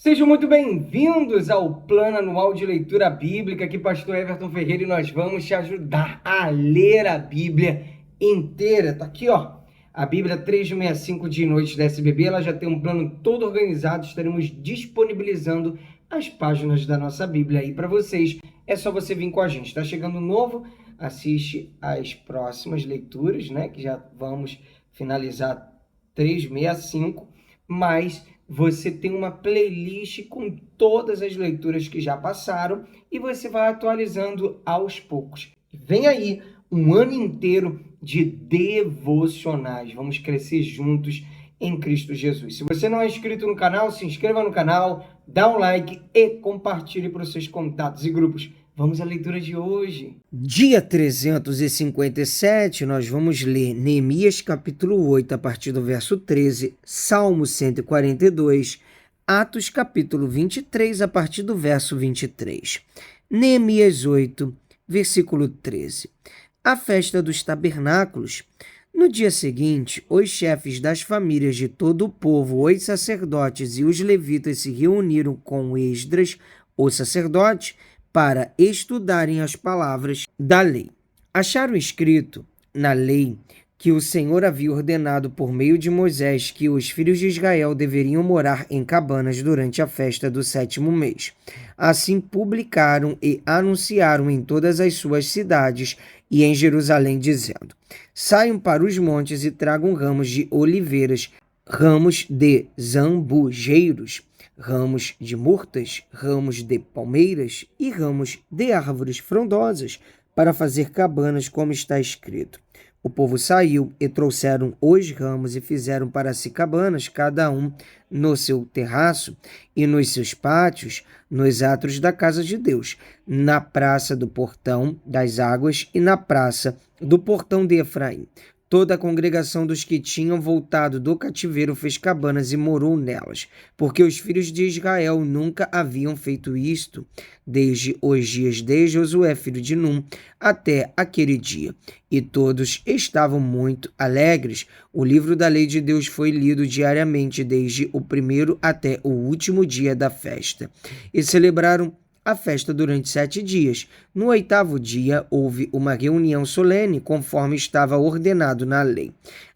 Sejam muito bem-vindos ao Plano Anual de Leitura Bíblica. Aqui, Pastor Everton Ferreira, e nós vamos te ajudar a ler a Bíblia inteira. Tá aqui, ó, a Bíblia 365 de noite da SBB. Ela já tem um plano todo organizado. Estaremos disponibilizando as páginas da nossa Bíblia aí para vocês. É só você vir com a gente. Tá chegando novo, assiste as próximas leituras, né? Que já vamos finalizar 365, mas você tem uma playlist com todas as leituras que já passaram e você vai atualizando aos poucos. Vem aí um ano inteiro de devocionais. Vamos crescer juntos em Cristo Jesus. Se você não é inscrito no canal, se inscreva no canal, dá um like e compartilhe para os seus contatos e grupos. Vamos à leitura de hoje. Dia 357, nós vamos ler Neemias capítulo 8, a partir do verso 13, Salmo 142, Atos capítulo 23, a partir do verso 23. Neemias 8, versículo 13. A festa dos tabernáculos. No dia seguinte, os chefes das famílias de todo o povo, os sacerdotes e os levitas se reuniram com Esdras, o sacerdote, para estudarem as palavras da lei. Acharam escrito na lei que o Senhor havia ordenado por meio de Moisés que os filhos de Israel deveriam morar em cabanas durante a festa do 7º mês. Assim publicaram e anunciaram em todas as suas cidades e em Jerusalém, dizendo: saiam para os montes e tragam ramos de oliveiras, ramos de zambujeiros, ramos de murtas, ramos de palmeiras e ramos de árvores frondosas, para fazer cabanas, como está escrito. O povo saiu e trouxeram os ramos e fizeram para si cabanas, cada um no seu terraço e nos seus pátios, nos átrios da casa de Deus, na praça do portão das águas e na praça do portão de Efraim. Toda a congregação dos que tinham voltado do cativeiro fez cabanas e morou nelas, porque os filhos de Israel nunca haviam feito isto, desde os dias de Josué, filho de Num, até aquele dia. E todos estavam muito alegres. O livro da lei de Deus foi lido diariamente, desde o primeiro até o último dia da festa. E celebraram a festa durante 7 dias. No 8º dia, houve uma reunião solene, conforme estava ordenado na lei.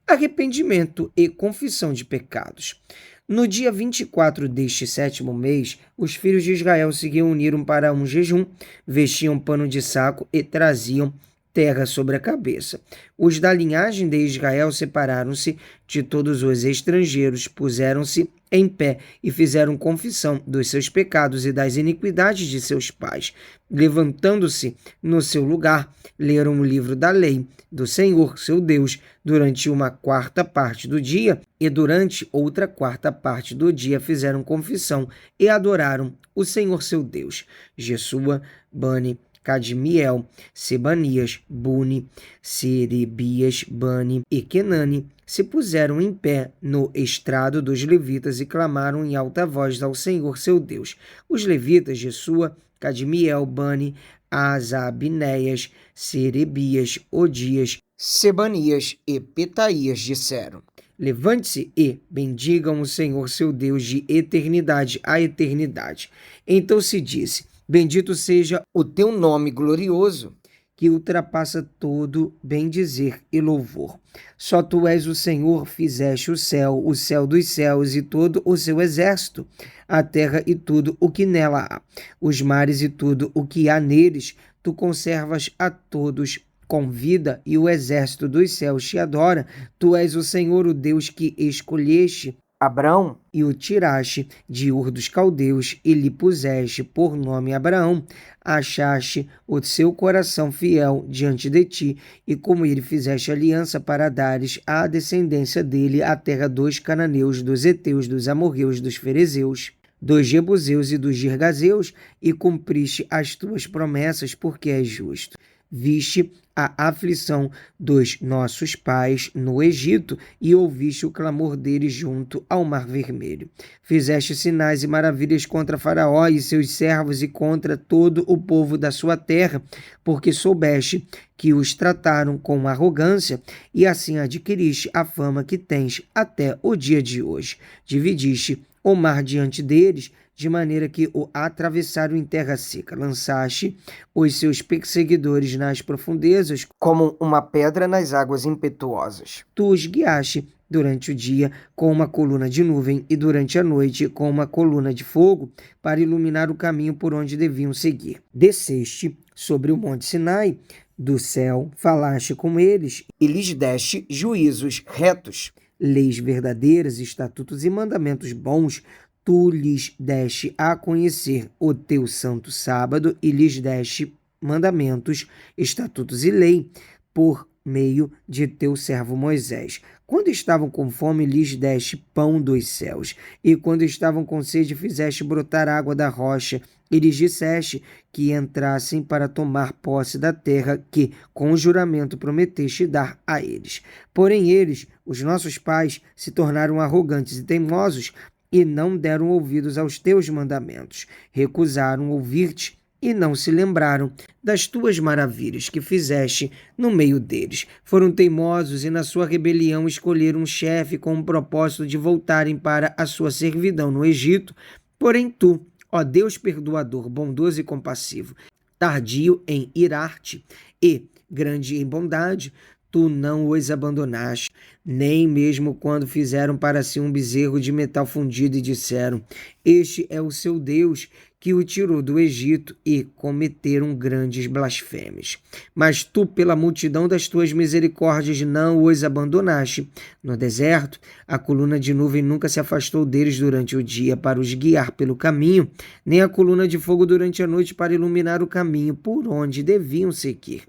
Arrependimento e confissão de pecados. No dia 24 deste 7º mês, os filhos de Israel se reuniram para um jejum, vestiam pano de saco e traziam terra sobre a cabeça. Os da linhagem de Israel separaram-se de todos os estrangeiros, puseram-se em pé e fizeram confissão dos seus pecados e das iniquidades de seus pais. Levantando-se no seu lugar, leram o livro da lei do Senhor, seu Deus, durante uma quarta parte do dia, e durante outra quarta parte do dia fizeram confissão e adoraram o Senhor, seu Deus. Jesua, Bani, Cadmiel, Sebanias, Buni, Serebias, Bani e Kenani se puseram em pé no estrado dos levitas e clamaram em alta voz ao Senhor seu Deus. Os levitas, Jesua, Cadmiel, Bani, Asabinéias, Serebias, Odias, Sebanias e Petaías disseram: levante-se e bendigam o Senhor seu Deus de eternidade a eternidade. Então se disse: bendito seja o teu nome glorioso, que ultrapassa todo bem-dizer e louvor. Só tu és o Senhor, fizeste o céu dos céus e todo o seu exército, a terra e tudo o que nela há, os mares e tudo o que há neles. Tu conservas a todos com vida, e o exército dos céus te adora. Tu és o Senhor, o Deus que escolheste Abraão e o tiraste de Ur dos Caldeus e lhe puseste por nome Abraão. Achaste o seu coração fiel diante de ti, e com ele fizeste aliança para dares à descendência dele a terra dos cananeus, dos heteus, dos amorreus, dos ferezeus, dos jebuseus e dos girgazeus, e cumpriste as tuas promessas, porque és justo. Viste a aflição dos nossos pais no Egito e ouviste o clamor deles junto ao Mar Vermelho. Fizeste sinais e maravilhas contra Faraó e seus servos e contra todo o povo da sua terra, porque soubeste que os trataram com arrogância, e assim adquiriste a fama que tens até o dia de hoje. Dividiste o mar diante deles, de maneira que o atravessaram em terra seca. Lançaste os seus perseguidores nas profundezas, como uma pedra nas águas impetuosas. Tu os guiaste durante o dia com uma coluna de nuvem e durante a noite com uma coluna de fogo para iluminar o caminho por onde deviam seguir. Desceste sobre o monte Sinai do céu, falaste com eles e lhes deste juízos retos, leis verdadeiras, estatutos e mandamentos bons. Tu lhes deste a conhecer o teu santo sábado e lhes deste mandamentos, estatutos e lei por meio de teu servo Moisés. Quando estavam com fome, lhes deste pão dos céus, e quando estavam com sede, fizeste brotar água da rocha, e lhes disseste que entrassem para tomar posse da terra que, com juramento, prometeste dar a eles. Porém eles, os nossos pais, se tornaram arrogantes e teimosos, e não deram ouvidos aos teus mandamentos. Recusaram ouvir-te e não se lembraram das tuas maravilhas que fizeste no meio deles. Foram teimosos e na sua rebelião escolheram um chefe com o propósito de voltarem para a sua servidão no Egito. Porém tu, ó Deus perdoador, bondoso e compassivo, tardio em irar-te e grande em bondade, tu não os abandonaste, nem mesmo quando fizeram para si um bezerro de metal fundido e disseram: este é o seu Deus, que o tirou do Egito, e cometeram grandes blasfêmias. Mas tu, pela multidão das tuas misericórdias, não os abandonaste. No deserto, a coluna de nuvem nunca se afastou deles durante o dia para os guiar pelo caminho, nem a coluna de fogo durante a noite para iluminar o caminho por onde deviam seguir.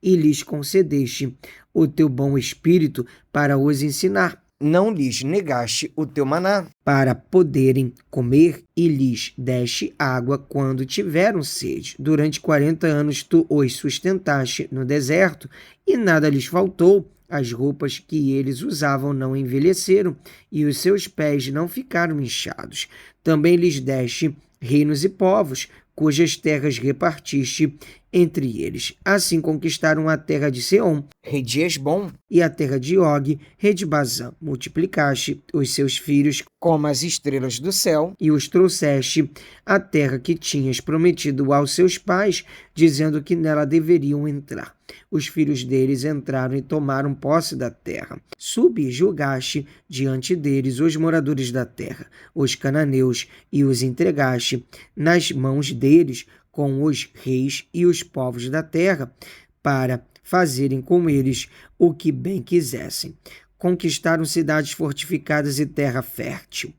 E lhes concedeste o teu bom espírito para os ensinar. Não lhes negaste o teu maná para poderem comer, e lhes deste água quando tiveram sede. Durante 40 anos tu os sustentaste no deserto, e nada lhes faltou. As roupas que eles usavam não envelheceram, e os seus pés não ficaram inchados. Também lhes deste reinos e povos, cujas terras repartiste entre eles. Assim conquistaram a terra de Seom, rei de Hesbom, e a terra de Og, rei de Bazã. Multiplicaste os seus filhos como as estrelas do céu, e os trouxeste à terra que tinhas prometido aos seus pais, dizendo que nela deveriam entrar. Os filhos deles entraram e tomaram posse da terra. Subjugaste diante deles os moradores da terra, os cananeus, e os entregaste nas mãos deles com os reis e os povos da terra, para fazerem com eles o que bem quisessem. Conquistaram cidades fortificadas e terra fértil.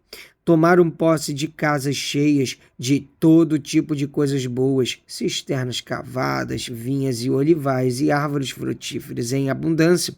Tomaram posse de casas cheias de todo tipo de coisas boas, cisternas cavadas, vinhas e olivais e árvores frutíferas em abundância.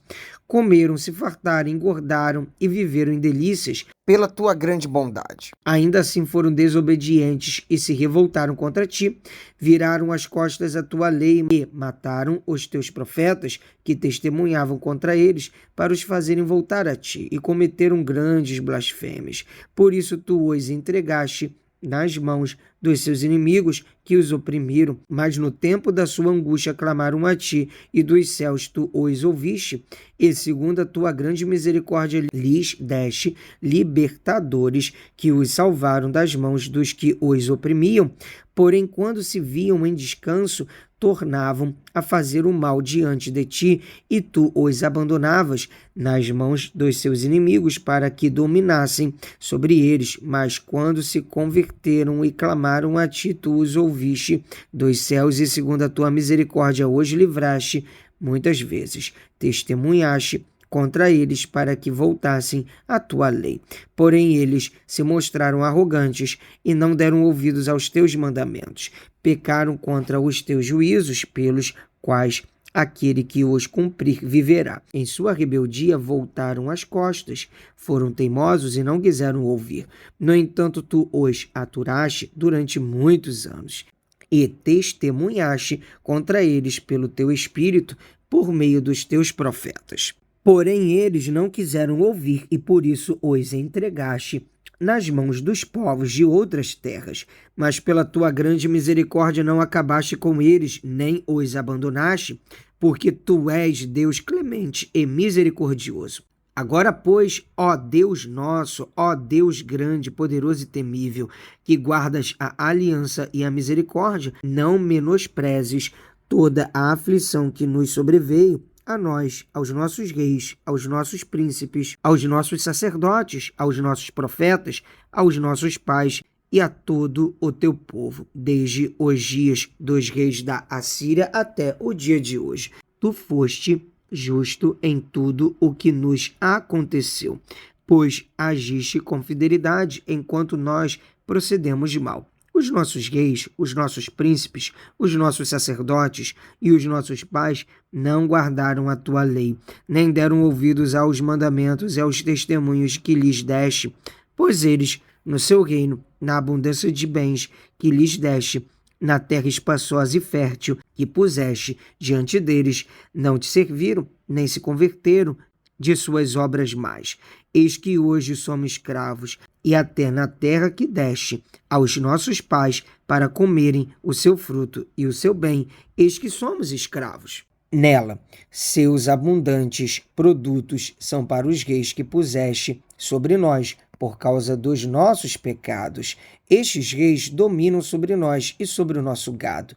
Comeram, se fartaram, engordaram e viveram em delícias pela tua grande bondade. Ainda assim foram desobedientes e se revoltaram contra ti, viraram as costas à tua lei e mataram os teus profetas que testemunhavam contra eles para os fazerem voltar a ti, e cometeram grandes blasfêmias. Por isso tu os entregaste nas mãos dos seus inimigos que os oprimiram, mas no tempo da sua angústia clamaram a ti, e dos céus tu os ouviste, e segundo a tua grande misericórdia lhes deste libertadores que os salvaram das mãos dos que os oprimiam. Porém, quando se viam em descanso, tornavam a fazer o mal diante de ti, e tu os abandonavas nas mãos dos seus inimigos para que dominassem sobre eles. Mas quando se converteram e clamaram a ti, tu os ouviste dos céus, e segundo a tua misericórdia os livraste muitas vezes. Testemunhaste contra eles para que voltassem à tua lei. Porém eles se mostraram arrogantes e não deram ouvidos aos teus mandamentos. Pecaram contra os teus juízos, pelos quais aquele que os cumprir viverá. Em sua rebeldia voltaram as costas, foram teimosos e não quiseram ouvir. No entanto, tu os aturaste durante muitos anos e testemunhaste contra eles pelo teu espírito por meio dos teus profetas. Porém eles não quiseram ouvir, e por isso os entregaste nas mãos dos povos de outras terras. Mas pela tua grande misericórdia não acabaste com eles, nem os abandonaste, porque tu és Deus clemente e misericordioso, Agora, pois, ó Deus nosso, ó Deus grande, poderoso e temível, que guardas a aliança e a misericórdia, não menosprezes toda a aflição que nos sobreveio, a nós, aos nossos reis, aos nossos príncipes, aos nossos sacerdotes, aos nossos profetas, aos nossos pais e a todo o teu povo, desde os dias dos reis da Assíria até o dia de hoje. Tu foste justo em tudo o que nos aconteceu, pois agiste com fidelidade enquanto nós procedemos de mal. Os nossos reis, os nossos príncipes, os nossos sacerdotes e os nossos pais não guardaram a tua lei, nem deram ouvidos aos mandamentos e aos testemunhos que lhes deste, pois eles, no seu reino, na abundância de bens que lhes deste, na terra espaçosa e fértil que puseste diante deles, não te serviram, nem se converteram de suas obras más. Eis que hoje somos escravos, e até na terra que deste aos nossos pais para comerem o seu fruto e o seu bem, eis que somos escravos. Nela, seus abundantes produtos são para os reis que puseste sobre nós, por causa dos nossos pecados. Estes reis dominam sobre nós e sobre o nosso gado.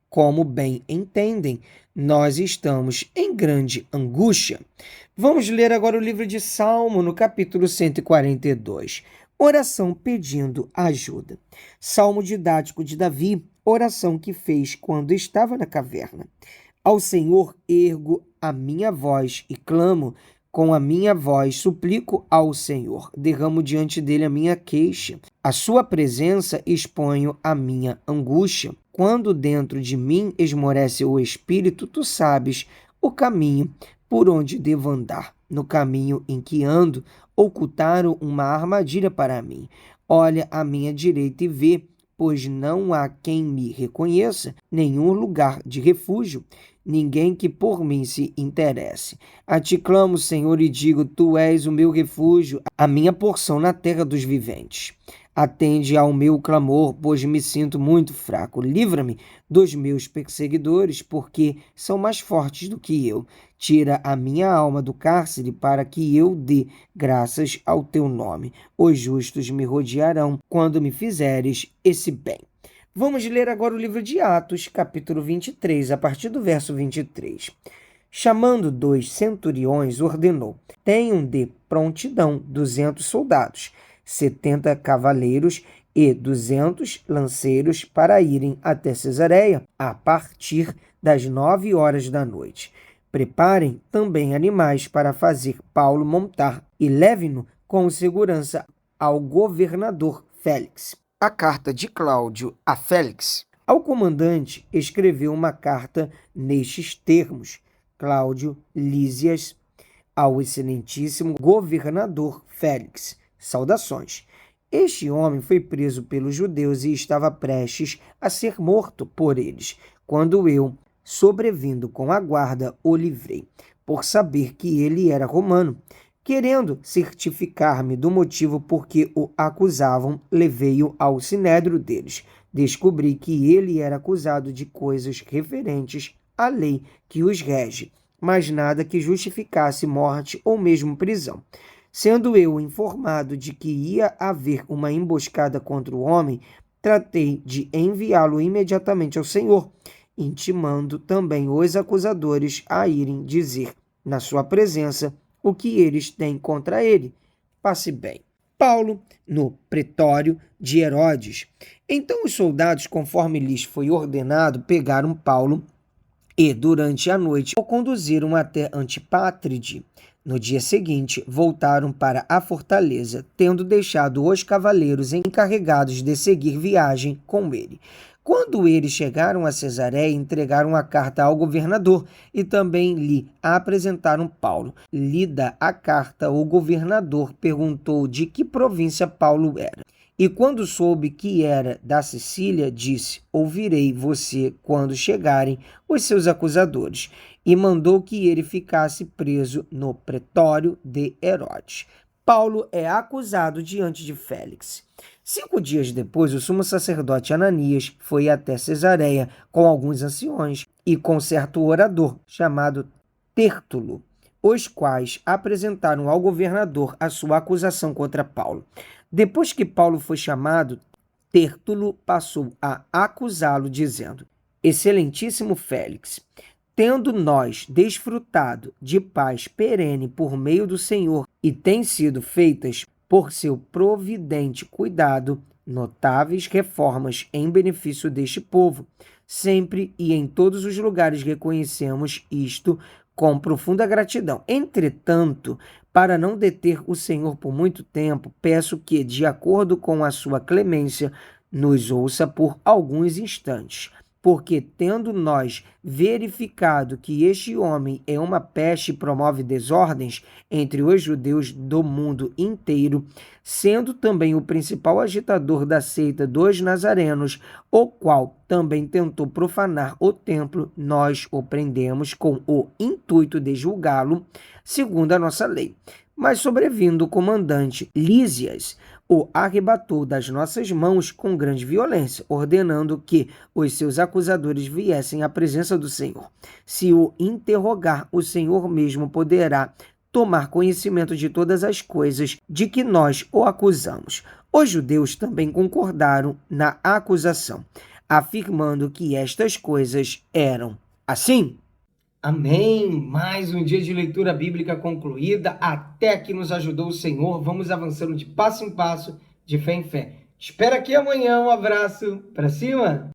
Como bem entendem, nós estamos em grande angústia. Vamos ler agora o livro de Salmo, no capítulo 142. Oração pedindo ajuda. Salmo didático de Davi, oração que fez quando estava na caverna. Ao Senhor ergo a minha voz e clamo, com a minha voz suplico ao Senhor, derramo diante dele a minha queixa. À sua presença exponho a minha angústia. Quando dentro de mim esmorece o espírito, tu sabes o caminho por onde devo andar. No caminho em que ando, ocultaram uma armadilha para mim. Olha à minha direita e vê, pois não há quem me reconheça, nenhum lugar de refúgio, ninguém que por mim se interesse. A ti clamo, Senhor, e digo, tu és o meu refúgio, a minha porção na terra dos viventes. Atende ao meu clamor, pois me sinto muito fraco. Livra-me dos meus perseguidores, porque são mais fortes do que eu. Tira a minha alma do cárcere para que eu dê graças ao teu nome. Os justos me rodearão quando me fizeres esse bem. Vamos ler agora o livro de Atos, capítulo 23, a partir do verso 23. Chamando 2 centuriões, ordenou: tenham de prontidão 200 soldados, 70 cavaleiros e 200 lanceiros para irem até Cesareia a partir das 9 horas da noite. Preparem também animais para fazer Paulo montar e levem-no com segurança ao governador Félix. A carta de Cláudio a Félix. Ao comandante escreveu uma carta nestes termos: Cláudio Lísias, ao excelentíssimo governador Félix. Saudações. Este homem foi preso pelos judeus e estava prestes a ser morto por eles, quando eu, sobrevindo com a guarda, o livrei, por saber que ele era romano. Querendo certificar-me do motivo por que o acusavam, levei-o ao sinédrio deles. Descobri que ele era acusado de coisas referentes à lei que os rege, mas nada que justificasse morte ou mesmo prisão. Sendo eu informado de que ia haver uma emboscada contra o homem, tratei de enviá-lo imediatamente ao Senhor, intimando também os acusadores a irem dizer, na sua presença, o que eles têm contra ele. Passe bem. Paulo, no pretório de Herodes. Então os soldados, conforme lhes foi ordenado, pegaram Paulo e, durante a noite, o conduziram até Antipátride. No dia seguinte, voltaram para a fortaleza, tendo deixado os cavaleiros encarregados de seguir viagem com ele. Quando eles chegaram a Cesareia, entregaram a carta ao governador e também lhe apresentaram Paulo. Lida a carta, o governador perguntou de que província Paulo era. E quando soube que era da Sicília, disse: ouvirei você quando chegarem os seus acusadores. E mandou que ele ficasse preso no pretório de Herodes. Paulo é acusado diante de Félix. 5 dias depois, o sumo sacerdote Ananias foi até Cesareia com alguns anciões e com certo orador chamado Tértulo, os quais apresentaram ao governador a sua acusação contra Paulo. Depois que Paulo foi chamado, Tértulo passou a acusá-lo, dizendo: Excelentíssimo Félix, tendo nós desfrutado de paz perene por meio do Senhor e têm sido feitas por seu providente cuidado notáveis reformas em benefício deste povo, sempre e em todos os lugares reconhecemos isto com profunda gratidão. Entretanto, para não deter o Senhor por muito tempo, peço que, de acordo com a sua clemência, nos ouça por alguns instantes, porque tendo nós verificado que este homem é uma peste e promove desordens entre os judeus do mundo inteiro, sendo também o principal agitador da seita dos nazarenos, o qual também tentou profanar o templo, nós o prendemos com o intuito de julgá-lo, segundo a nossa lei. Mas sobrevindo o comandante Lísias, o arrebatou das nossas mãos com grande violência, ordenando que os seus acusadores viessem à presença do Senhor. Se o interrogar, o Senhor mesmo poderá tomar conhecimento de todas as coisas de que nós o acusamos. Os judeus também concordaram na acusação, afirmando que estas coisas eram assim. Amém! Mais um dia de leitura bíblica concluída. Até que nos ajudou o Senhor. Vamos avançando de passo em passo, de fé em fé. Espero aqui amanhã. Um abraço. Pra cima!